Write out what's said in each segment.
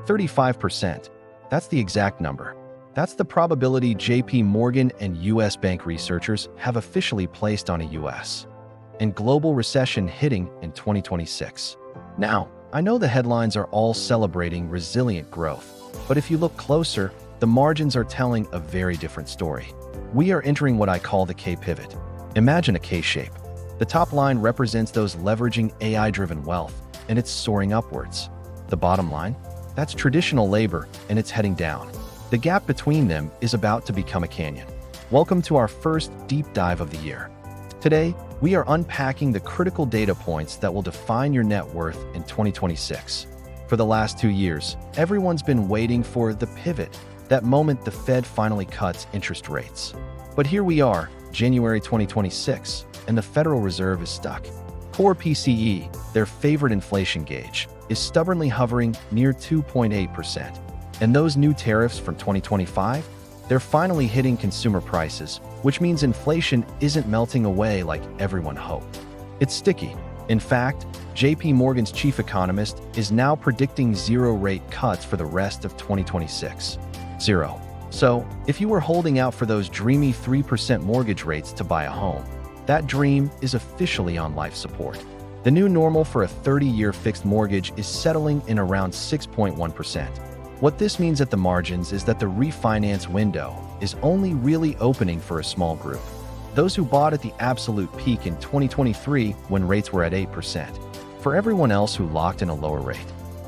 35%. That's the exact number. That's the probability JP Morgan and US bank researchers have officially placed on a US and global recession hitting in 2026. Now, I know the headlines are all celebrating resilient growth, but if you look closer, the margins are telling a very different story. We are entering what I call the K-pivot. Imagine a K-shape. The top line represents those leveraging AI-driven wealth, and it's soaring upwards. The bottom line? That's traditional labor, and it's heading down. The gap between them is about to become a canyon. Welcome to our first deep dive of the year. Today, we are unpacking the critical data points that will define your net worth in 2026. For the last 2 years, everyone's been waiting for the pivot, that moment the Fed finally cuts interest rates. But here we are, January 2026, and the Federal Reserve is stuck. Core PCE, their favorite inflation gauge, is stubbornly hovering near 2.8%. And those new tariffs from 2025, they're finally hitting consumer prices, which means inflation isn't melting away like everyone hoped. It's sticky. In fact, JP Morgan's chief economist is now predicting zero rate cuts for the rest of 2026. Zero. So, if you were holding out for those dreamy 3% mortgage rates to buy a home, that dream is officially on life support. The new normal for a 30-year fixed mortgage is settling in around 6.1%. What this means at the margins is that the refinance window is only really opening for a small group. Those who bought at the absolute peak in 2023 when rates were at 8%. For everyone else who locked in a lower rate,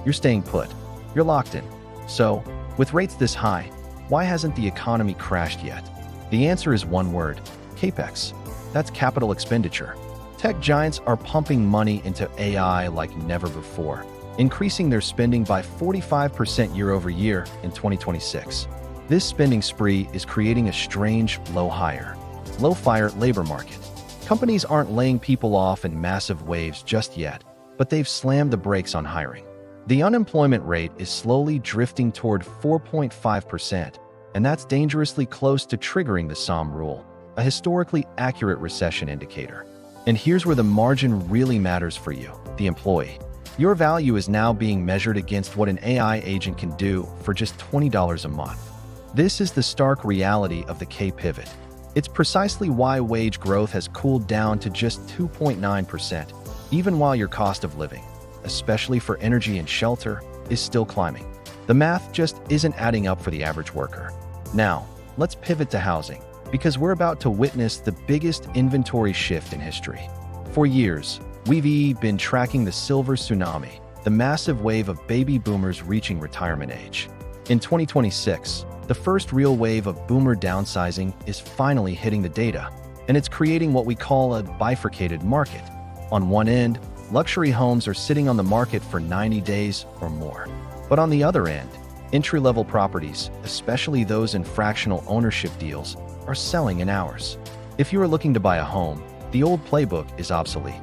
you're staying put. You're locked in. So, with rates this high, why hasn't the economy crashed yet? The answer is one word: CAPEX. That's capital expenditure. Tech giants are pumping money into AI like never before, increasing their spending by 45% year over year in 2026. This spending spree is creating a strange low-fire labor market. Companies aren't laying people off in massive waves just yet, but they've slammed the brakes on hiring. The unemployment rate is slowly drifting toward 4.5%, and that's dangerously close to triggering the SOM rule, a historically accurate recession indicator. And here's where the margin really matters for you, the employee. Your value is now being measured against what an AI agent can do for just $20 a month. This is the stark reality of the K-pivot. It's precisely why wage growth has cooled down to just 2.9%, even while your cost of living, especially for energy and shelter, is still climbing. The math just isn't adding up for the average worker. Now, let's pivot to housing, because we're about to witness the biggest inventory shift in history. For years, we've been tracking the silver tsunami, the massive wave of baby boomers reaching retirement age. In 2026, the first real wave of boomer downsizing is finally hitting the data, and it's creating what we call a bifurcated market. On one end, luxury homes are sitting on the market for 90 days or more. But on the other end, entry-level properties, especially those in fractional ownership deals, are selling in hours. If you are looking to buy a home, the old playbook is obsolete.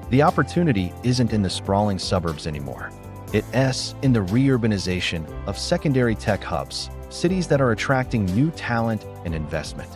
The opportunity isn't in the sprawling suburbs anymore. It's in the reurbanization of secondary tech hubs, cities that are attracting new talent and investment.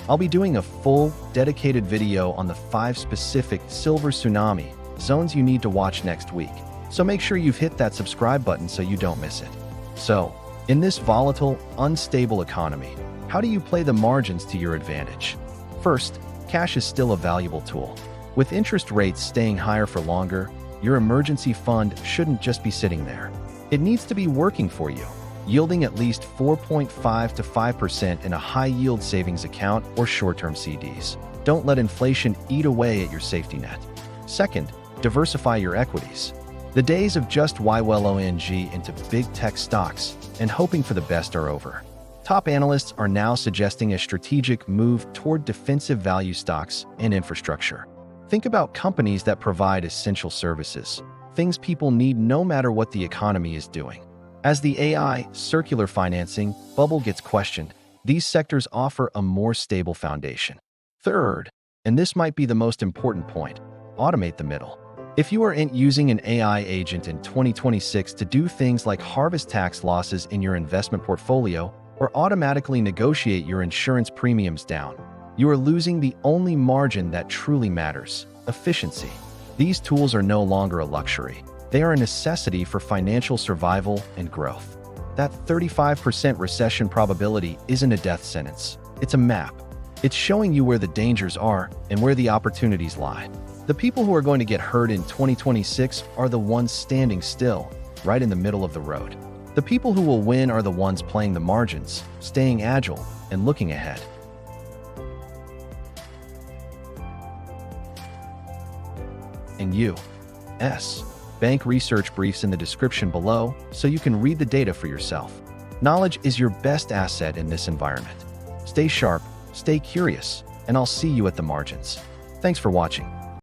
I'll be doing a full, dedicated video on the 5 specific silver tsunami zones you need to watch next week, so make sure you've hit that subscribe button so you don't miss it. So, in this volatile, unstable economy, how do you play the margins to your advantage? First, cash is still a valuable tool. With interest rates staying higher for longer, your emergency fund shouldn't just be sitting there. It needs to be working for you, yielding at least 4.5 to 5% in a high-yield savings account or short-term CDs. Don't let inflation eat away at your safety net. Second, diversify your equities. The days of just YWLONG into big tech stocks and hoping for the best are over. Top analysts are now suggesting a strategic move toward defensive value stocks and infrastructure. Think about companies that provide essential services, things people need no matter what the economy is doing. As the AI circular financing bubble gets questioned, these sectors offer a more stable foundation. Third, and this might be the most important point, automate the middle. If you are using an AI agent in 2026 to do things like harvest tax losses in your investment portfolio or automatically negotiate your insurance premiums down, you are losing the only margin that truly matters: efficiency. These tools are no longer a luxury. They are a necessity for financial survival and growth. That 35% recession probability isn't a death sentence. It's a map. It's showing you where the dangers are and where the opportunities lie. The people who are going to get hurt in 2026 are the ones standing still, right in the middle of the road. The people who will win are the ones playing the margins, staying agile, and looking ahead. And U.S. Bank research briefs in the description below so you can read the data for yourself. Knowledge is your best asset in this environment. Stay sharp, stay curious, and I'll see you at the margins. Thanks for watching.